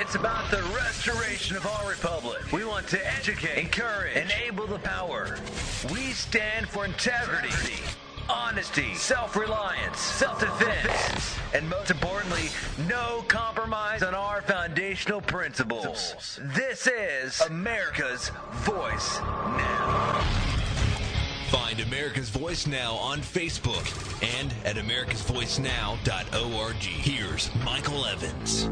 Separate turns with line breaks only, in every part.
It's about the restoration of our republic. We want to educate, encourage, enable the power. We stand for integrity, honesty, self-reliance, self-defense, and most importantly, no compromise on our foundational principles. This is America's Voice Now.
Find America's Voice Now on Facebook and at AmericasVoiceNow.org. Here's Michael Evans.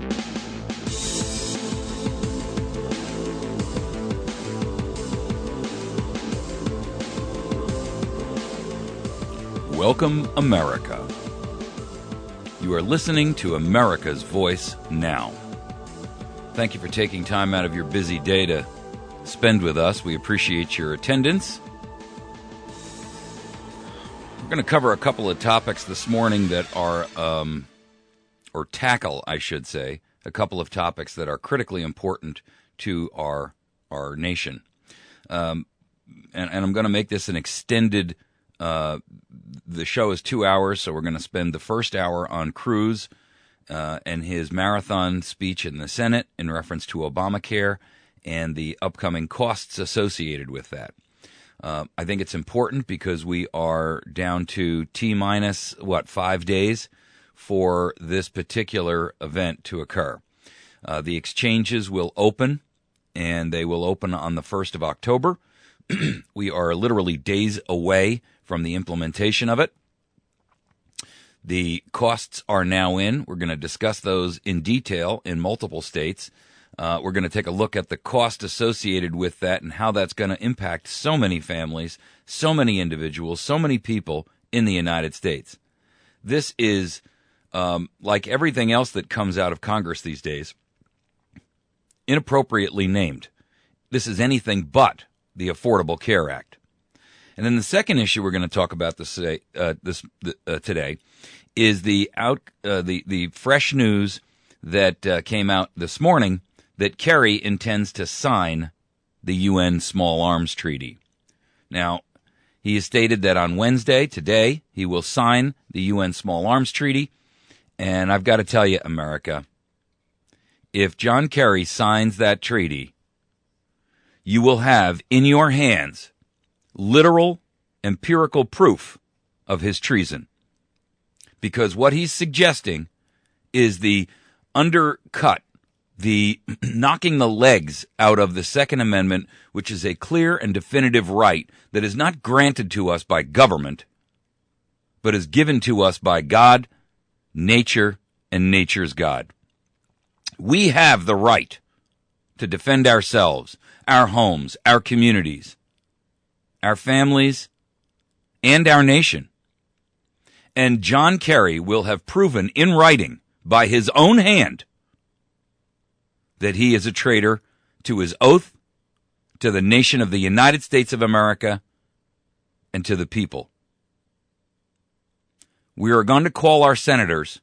Welcome, America. You are listening to America's Voice Now. Thank you for taking time out of your busy day to spend with us. We appreciate your attendance. We're going to cover a couple of topics this morning that are, or tackle, I should say, a couple of topics that are critically important to our nation. And I'm going to make this an extended, the show is 2 hours, so we're going to spend the first hour on Cruz and his marathon speech in the Senate in reference to Obamacare and the upcoming costs associated with that. I think it's important because we are down to T-minus, 5 days for this particular event to occur. The exchanges will open, and they will open on the 1st of October. We are literally days away from the implementation of it. The costs are now in. We're going to discuss those in detail in multiple states. We're going to take a look at the cost associated with that and how that's going to impact so many families, so many individuals, so many people in the United States. This is, like everything else that comes out of Congress these days, inappropriately named. This is anything but the Affordable Care Act. And then the second issue we're going to talk about today is the fresh news that came out this morning that Kerry intends to sign the UN Small Arms Treaty. Now, he has stated that on Wednesday, today, he will sign the UN Small Arms Treaty. And I've got to tell you, America, if John Kerry signs that treaty, you will have in your hands literal, empirical proof of his treason. Because what he's suggesting is the undercut, the knocking the legs out of the Second Amendment, which is a clear and definitive right that is not granted to us by government, but is given to us by God, nature, and nature's God. We have the right to defend ourselves, our homes, our communities, our families, and our nation. And John Kerry will have proven in writing by his own hand that he is a traitor to his oath, to the nation of the United States of America, and to the people. We are going to call our senators,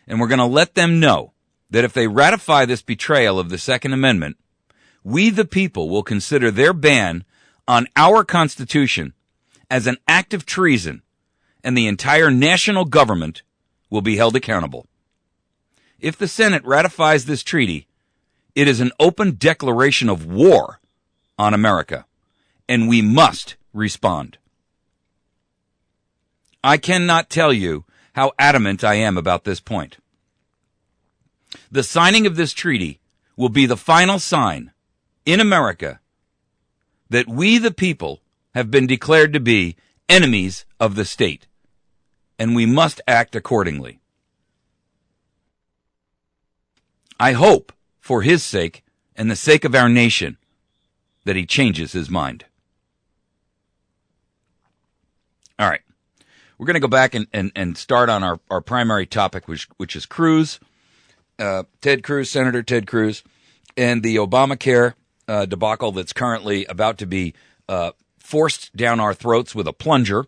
and we're going to let them know that if they ratify this betrayal of the Second Amendment, we the people will consider their ban on our Constitution as an act of treason, and the entire national government will be held accountable. If the Senate ratifies this treaty, it is an open declaration of war on America, and we must respond. I cannot tell you how adamant I am about this point. The signing of this treaty will be the final sign in America that we, the people, have been declared to be enemies of the state, and we must act accordingly. I hope, for his sake and the sake of our nation, that he changes his mind. All right. We're going to go back and start on our primary topic, which is Cruz, Ted Cruz, Senator Ted Cruz, and the Obamacare debacle that's currently about to be forced down our throats with a plunger.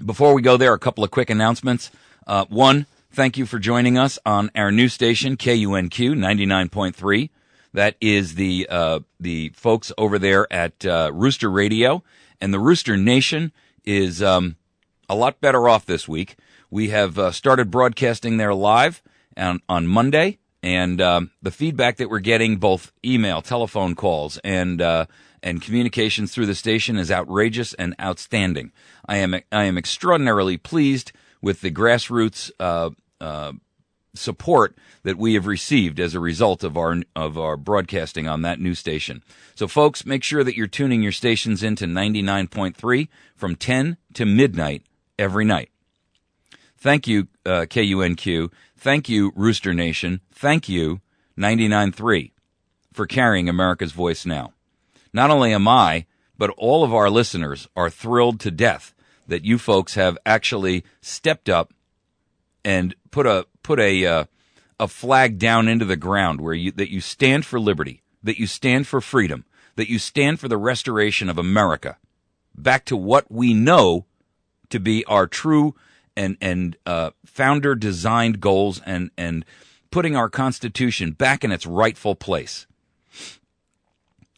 Before we go there, a couple of quick announcements. One, thank you for joining us on our new station, KUNQ 99.3. That is the folks over there at Rooster Radio. And the Rooster Nation is a lot better off this week. We have started broadcasting there live on Monday And the feedback that we're getting, both email, telephone calls, and communications through the station is outrageous and outstanding. I am extraordinarily pleased with the grassroots support that we have received as a result of our broadcasting on that new station. So, folks, make sure that you're tuning your stations into 99.3 from 10 to midnight every night. Thank you, KUNQ. Thank you, Rooster Nation. Thank you, 99.3, for carrying America's Voice Now. Not only am I, but all of our listeners are thrilled to death that you folks have actually stepped up and put a flag down into the ground that you stand for liberty, that you stand for freedom, that you stand for the restoration of America back to what we know to be our true and founder designed goals, and putting our Constitution back in its rightful place.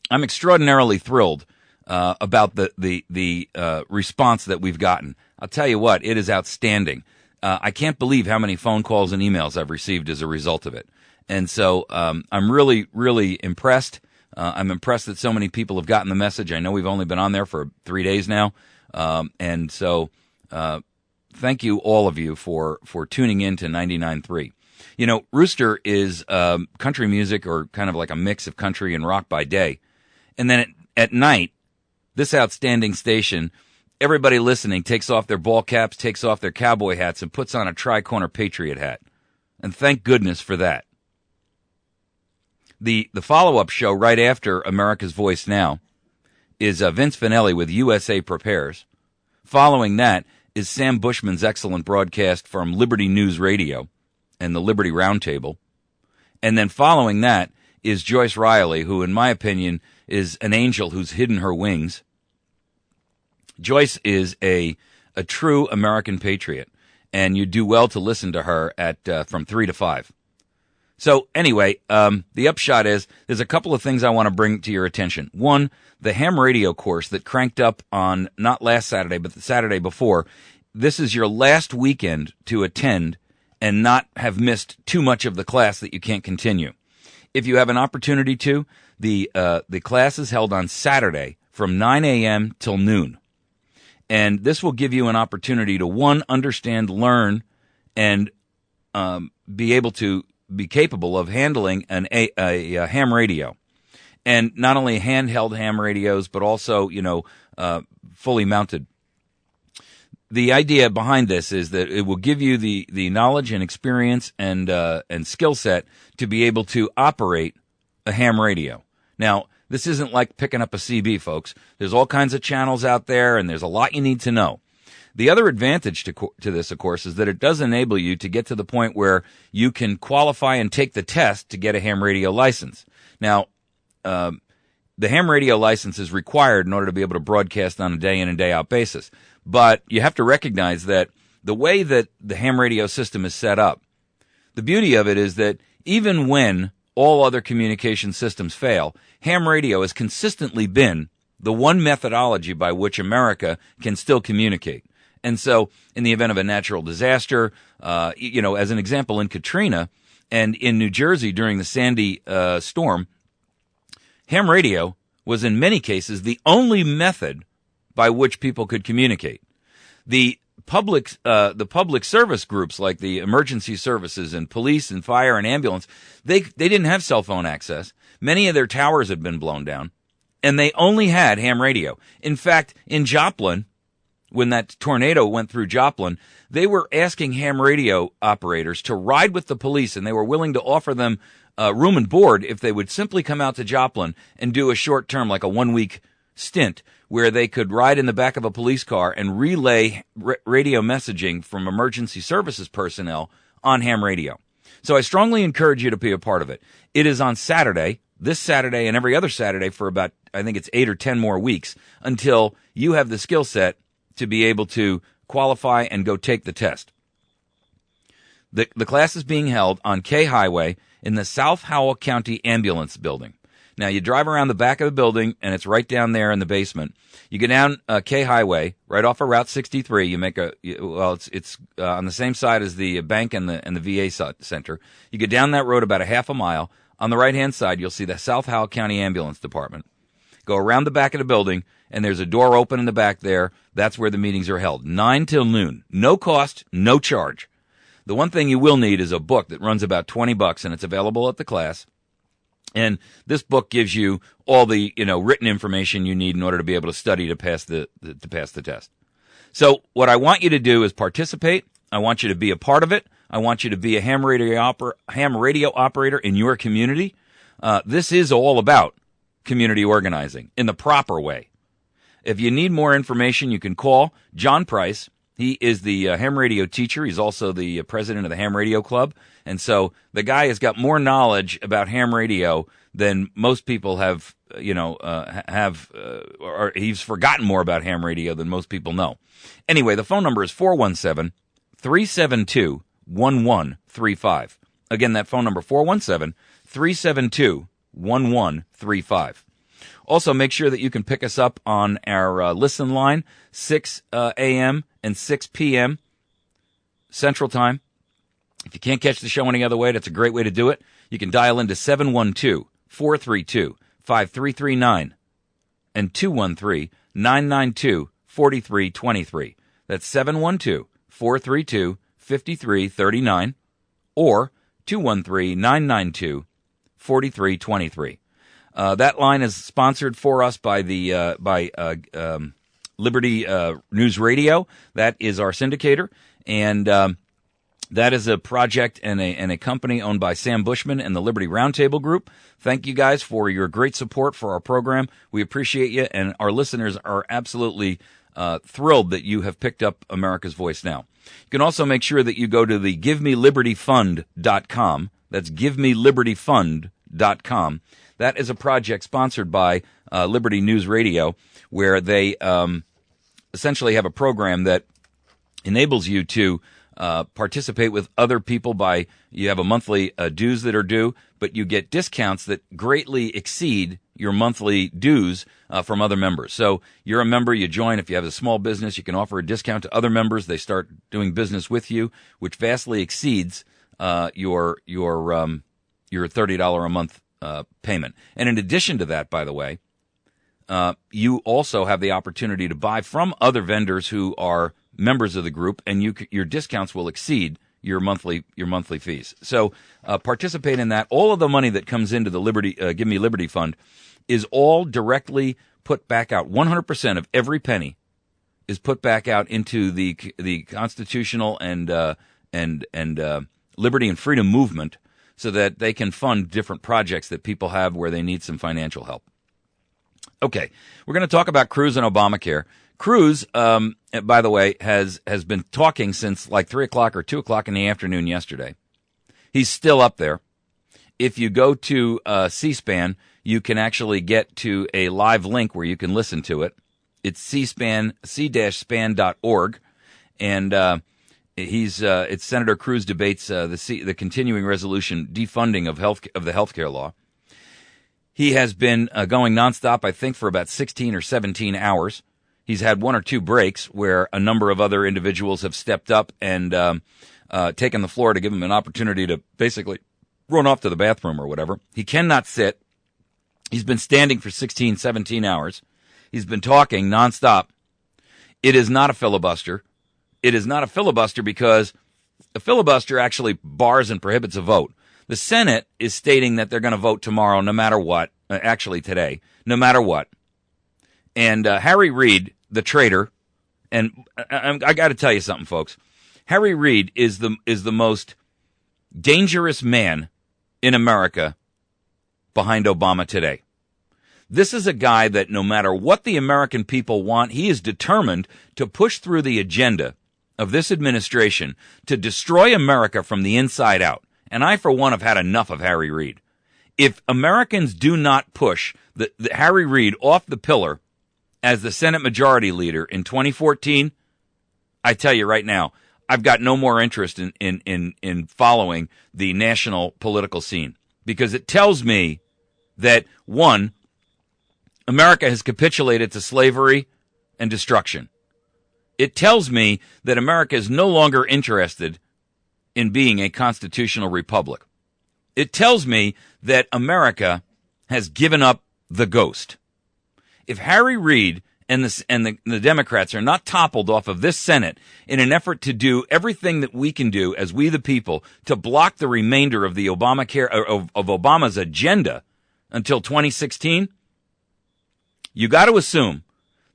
I'm extraordinarily thrilled about the response that we've gotten. I'll tell you what, it is outstanding. I can't believe how many phone calls and emails I've received as a result of it. And so I'm really, really impressed. I'm impressed that so many people have gotten the message. I know we've only been on there for 3 days now. And so thank you, all of you, for tuning in to 99.3. You know, Rooster is country music, or kind of like a mix of country and rock by day. And then at night, this outstanding station, everybody listening takes off their ball caps, takes off their cowboy hats, and puts on a tri-corner Patriot hat. And thank goodness for that. The follow-up show right after America's Voice Now is Vince Finelli with USA Prepares. Following that is Sam Bushman's excellent broadcast from Liberty News Radio and the Liberty Roundtable. And then following that is Joyce Riley, who, in my opinion, is an angel who's hidden her wings. Joyce is a true American patriot, and you do well to listen to her at from 3 to 5. So anyway, the upshot is there's a couple of things I want to bring to your attention. One, the ham radio course that cranked up on not last Saturday, but the Saturday before. This is your last weekend to attend and not have missed too much of the class that you can't continue. If you have an opportunity to, the class is held on Saturday from 9 a.m. till noon. And this will give you an opportunity to, one, understand, learn, and be able to be capable of handling a ham radio. And not only handheld ham radios, but also, fully mounted. The idea behind this is that it will give you the knowledge and experience and skill set to be able to operate a ham radio. Now, this isn't like picking up a CB, folks. There's all kinds of channels out there, and there's a lot you need to know. The other advantage to this, of course, is that it does enable you to get to the point where you can qualify and take the test to get a ham radio license. Now, the ham radio license is required in order to be able to broadcast on a day in and day out basis. But you have to recognize that the way that the ham radio system is set up, the beauty of it is that even when all other communication systems fail, ham radio has consistently been the one methodology by which America can still communicate. And so in the event of a natural disaster, as an example, in Katrina and in New Jersey during the Sandy storm, ham radio was in many cases the only method by which people could communicate. The public service groups like the emergency services and police and fire and ambulance, they didn't have cell phone access. Many of their towers had been blown down, and they only had ham radio. In fact, in Joplin, when that tornado went through Joplin, they were asking ham radio operators to ride with the police, and they were willing to offer them room and board if they would simply come out to Joplin and do a short term, like a 1-week stint, where they could ride in the back of a police car and relay radio messaging from emergency services personnel on ham radio. So I strongly encourage you to be a part of it. It is on Saturday, this Saturday and every other Saturday for about, I think it's 8 or 10 more weeks until you have the skill set to be able to qualify and go take the test. The class is being held on K Highway in the South Howell County Ambulance Building. Now, you drive around the back of the building, and it's right down there in the basement. You go down K Highway, right off of Route 63. You make it's on the same side as the bank and the VA center. You go down that road about a half a mile. On the right-hand side, you'll see the South Howell County Ambulance Department. Go around the back of the building, and there's a door open in the back there. That's where the meetings are held, 9 till noon. No cost, no charge. The one thing you will need is a book that runs about $20, and it's available at the class. And this book gives you all the written information you need in order to be able to study to pass the test. So what I want you to do is participate. I want you to be a part of it. I want you to be a ham radio operator in your community. This is all about community organizing in the proper way. If you need more information, you can call John Price. He is the ham radio teacher. He's also the president of the Ham Radio Club. And so the guy has got more knowledge about ham radio than most people have, or he's forgotten more about ham radio than most people know. Anyway, the phone number is 417-372-1135. Again, that phone number, 417-372-1135. Also, make sure that you can pick us up on our listen line, 6 a.m. and 6 p.m. Central Time. If you can't catch the show any other way, that's a great way to do it. You can dial into 712-432-5339 and 213-992-4323. That's 712-432-5339 or 213-992-4323. That line is sponsored for us by the Liberty News Radio. That is our syndicator, and that is a project and a company owned by Sam Bushman and the Liberty Roundtable Group. Thank you guys for your great support for our program. We appreciate you, and our listeners are absolutely thrilled that you have picked up America's Voice Now. You can also make sure that you go to the GiveMeLibertyFund.com. That's GiveMeLibertyFund.com. That is a project sponsored by Liberty News Radio, where they essentially have a program that enables you to participate with other people by, you have a monthly dues that are due, but you get discounts that greatly exceed your monthly dues from other members. So you're a member, you join. If you have a small business, you can offer a discount to other members. They start doing business with you, which vastly exceeds your $30 a month payment. And in addition to that, by the way, you also have the opportunity to buy from other vendors who are members of the group, and your discounts will exceed your monthly fees. So participate in that. All of the money that comes into the Give Me Liberty Fund is all directly put back out. 100% of every penny is put back out into the constitutional and liberty and freedom movement, so that they can fund different projects that people have where they need some financial help. Okay, we're going to talk about Cruz and Obamacare. Cruz, by the way, has been talking since like 3 o'clock or 2 o'clock in the afternoon yesterday. He's still up there. If you go to C-SPAN, you can actually get to a live link where you can listen to it. It's c-span.org, and it's Senator Cruz debates the continuing resolution defunding of the healthcare law. He has been going nonstop, I think, for about 16 or 17 hours. He's had 1 or 2 breaks where a number of other individuals have stepped up and taken the floor to give him an opportunity to basically run off to the bathroom or whatever. He cannot sit. He's been standing for 16, 17 hours. He's been talking nonstop. It is not a filibuster. It is not a filibuster because a filibuster actually bars and prohibits a vote. The Senate is stating that they're going to vote tomorrow no matter what, actually today, no matter what. And Harry Reid, the traitor, and I got to tell you something, folks. Harry Reid is the most dangerous man in America behind Obama today. This is a guy that no matter what the American people want, he is determined to push through the agenda of this administration to destroy America from the inside out. And I, for one, have had enough of Harry Reid. If Americans do not push the Harry Reid off the pillar as the Senate Majority Leader in 2014, I tell you right now, I've got no more interest in following the national political scene, because it tells me that, one, America has capitulated to slavery and destruction. It tells me that America is no longer interested in being a constitutional republic. It tells me that America has given up the ghost. If Harry Reid and the Democrats are not toppled off of this Senate in an effort to do everything that we can do as we the people to block the remainder of the Obamacare of Obama's agenda until 2016, you got to assume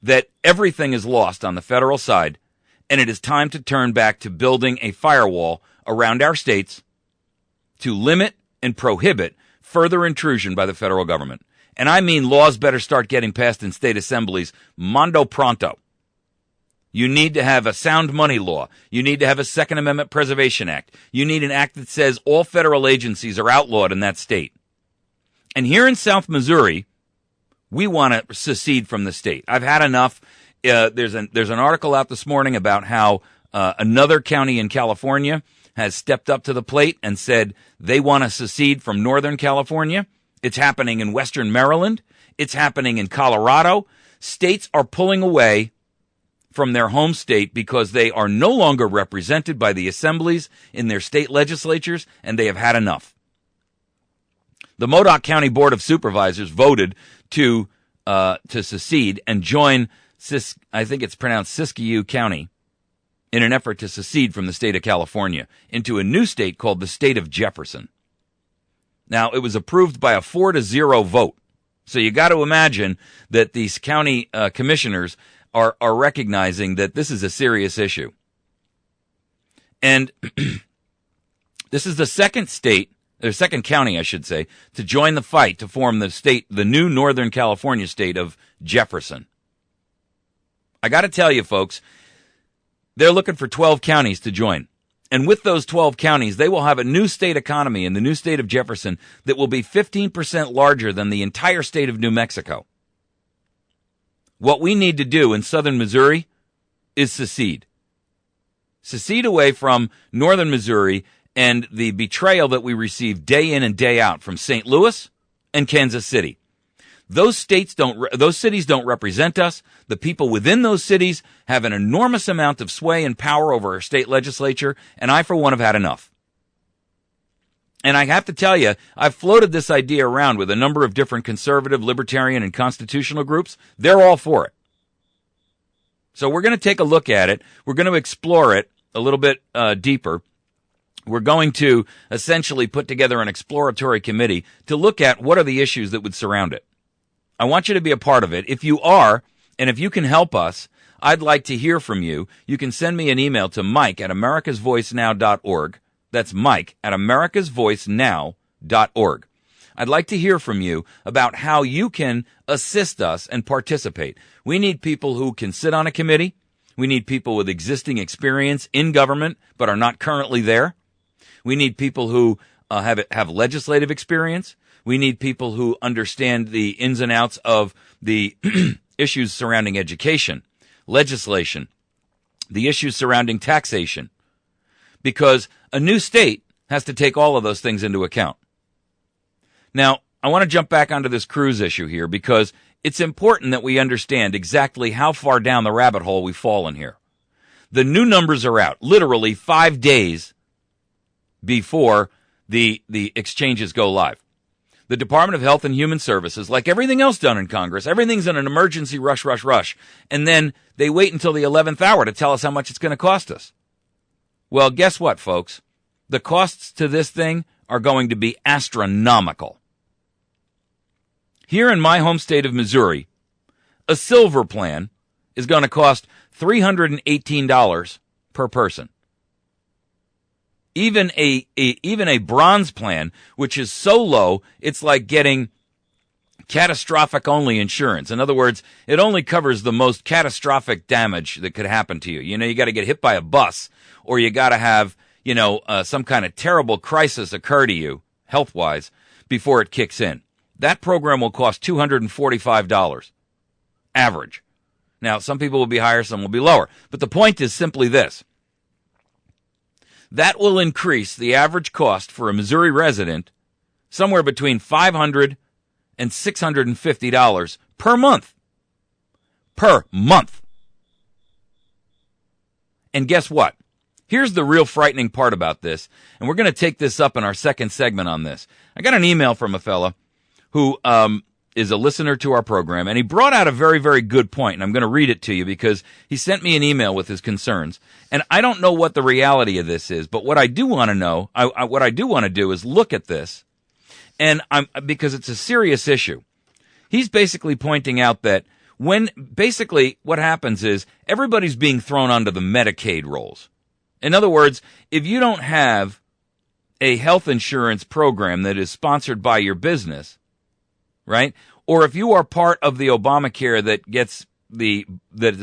that everything is lost on the federal side, and it is time to turn back to building a firewall around our states to limit and prohibit further intrusion by the federal government. And I mean laws better start getting passed in state assemblies mondo pronto. You need to have a sound money law. You need to have a Second Amendment Preservation Act. You need an act that says all federal agencies are outlawed in that state. And here in South Missouri, we want to secede from the state. I've had enough. There's an article out this morning about how another county in California has stepped up to the plate and said they want to secede from Northern California. It's happening in Western Maryland. It's happening in Colorado. States are pulling away from their home state because they are no longer represented by the assemblies in their state legislatures, and they have had enough. The Modoc County Board of Supervisors voted to secede and join, I think it's pronounced Siskiyou County, in an effort to secede from the state of California into a new state called the state of Jefferson. Now, it was approved by a 4-0 vote. So you got to imagine that these county commissioners are recognizing that this is a serious issue. And this is the second county, I should say, to join the fight to form the new Northern California state of Jefferson. I got to tell you, folks, they're looking for 12 counties to join. And with those 12 counties, they will have a new state economy in the new state of Jefferson that will be 15% larger than the entire state of New Mexico. What we need to do in southern Missouri is secede. Secede away from northern Missouri and the betrayal that we receive day in and day out from St. Louis and Kansas City. Those cities don't represent us. The people within those cities have an enormous amount of sway and power over our state legislature, and I, for one, have had enough. And I have to tell you, I've floated this idea around with a number of different conservative, libertarian, and constitutional groups. They're all for it. So we're going to take a look at it. We're going to explore it a little bit deeper. We're going to essentially put together an exploratory committee to look at what are the issues that would surround it. I want you to be a part of it. If you are, and if you can help us, I'd like to hear from you. You can send me an email to mike@americasvoicenow.org. That's mike@americasvoicenow.org. I'd like to hear from you about how you can assist us and participate. We need people who can sit on a committee. We need people with existing experience in government but are not currently there. We need people who have legislative experience. We need people who understand the ins and outs of the issues surrounding education, legislation, the issues surrounding taxation, because a new state has to take all of those things into account. Now, I want to jump back onto this Cruz issue here because it's important that we understand exactly how far down the rabbit hole we've fallen here. The new numbers are out, literally 5 days before the exchanges go live. The Department of Health and Human Services, like everything else done in Congress, everything's in an emergency rush. And then they wait until the 11th hour to tell us how much it's going to cost us. Well, guess what, folks? The costs to this thing are going to be astronomical. Here in my home state of Missouri, a silver plan is going to cost $318 per person. Even a bronze plan, which is so low, it's like getting catastrophic only insurance. In other words, it only covers the most catastrophic damage that could happen to you. You know, you got to get hit by a bus, or you got to have, some kind of terrible crisis occur to you, health-wise, before it kicks in. That program will cost $245, average. Now, some people will be higher, some will be lower. But the point is simply this. That will increase the average cost for a Missouri resident somewhere between $500 $650 per month. Per month. And guess what? Here's the real frightening part about this, and we're going to take this up in our second segment on this. I got an email from a fella who is a listener to our program, and he brought out a very, very good point, and I'm going to read it to you because he sent me an email with his concerns. And I don't know what the reality of this is, but what I do want to know, what I do want to do is look at this, and because it's a serious issue. He's basically pointing out that when basically what happens is everybody's being thrown onto the Medicaid rolls. In other words, if you don't have a health insurance program that is sponsored by your business, right? Or if you are part of the Obamacare that is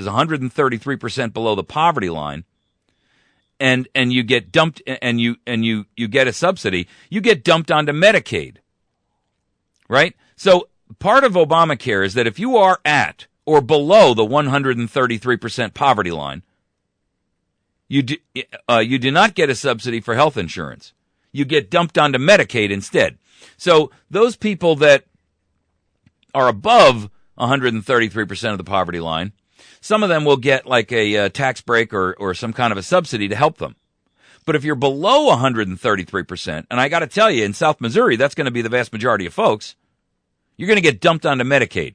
133% below the poverty line, and you get dumped and you get a subsidy, you get dumped onto Medicaid. Right? So part of Obamacare is that if you are at or below the 133% poverty line, you do not get a subsidy for health insurance. You get dumped onto Medicaid instead. So those people that are above 133% of the poverty line, some of them will get like a tax break or some kind of a subsidy to help them. But if you're below 133%, and I got to tell you, in South Missouri, that's going to be the vast majority of folks, you're going to get dumped onto Medicaid.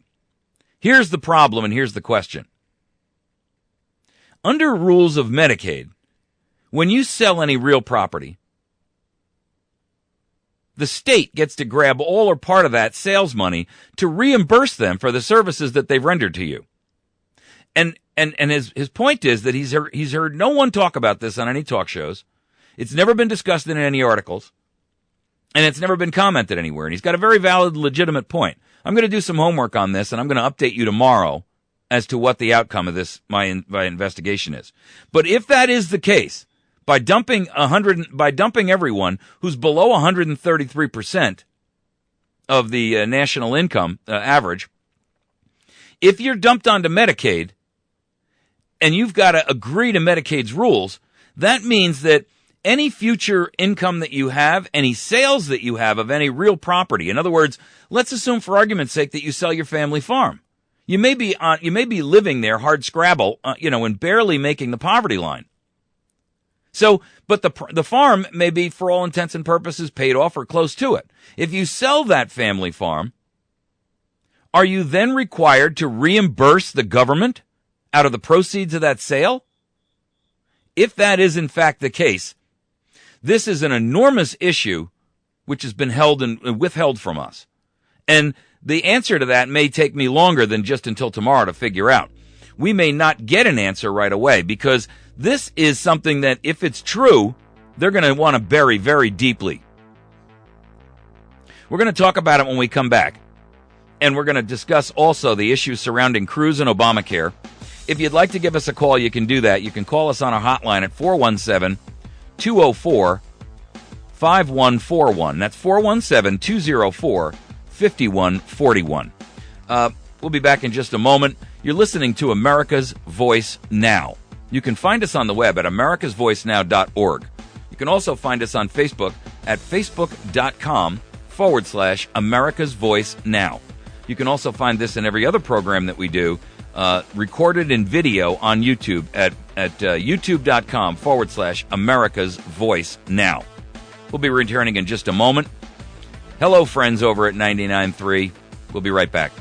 Here's the problem, and here's the question. Under rules of Medicaid, when you sell any real property, the state gets to grab all or part of that sales money to reimburse them for the services that they've rendered to you. And his point is that he's heard no one talk about this on any talk shows. It's never been discussed in any articles, and it's never been commented anywhere. And he's got a very valid, legitimate point. I'm going to do some homework on this, and I'm going to update you tomorrow as to what the outcome of this my investigation is. But if that is the case, by dumping everyone who's below 133% of the national income average, if you're dumped onto Medicaid and you've got to agree to Medicaid's rules, that means that any future income that you have, any sales that you have of any real property, in other words, let's assume for argument's sake that you sell your family farm. You may be living there hard scrabble, and barely making the poverty line. So, but the farm may be, for all intents and purposes, paid off or close to it. If you sell that family farm, are you then required to reimburse the government out of the proceeds of that sale? If that is in fact the case, this is an enormous issue which has been held and withheld from us. And the answer to that may take me longer than just until tomorrow to figure out. We may not get an answer right away because this is something that, if it's true, they're going to want to bury very deeply. We're going to talk about it when we come back. And we're going to discuss also the issues surrounding Cruz and Obamacare. If you'd like to give us a call, you can do that. You can call us on our hotline at 417-204-5141. That's 417-204-5141. We'll be back in just a moment. You're listening to America's Voice Now. You can find us on the web at AmericasVoiceNow.org. You can also find us on Facebook at Facebook.com/America's Voice Now. You can also find this and every other program that we do recorded in video on YouTube at YouTube.com/America's Voice Now. We'll be returning in just a moment. Hello, friends over at 99.3. We'll be right back.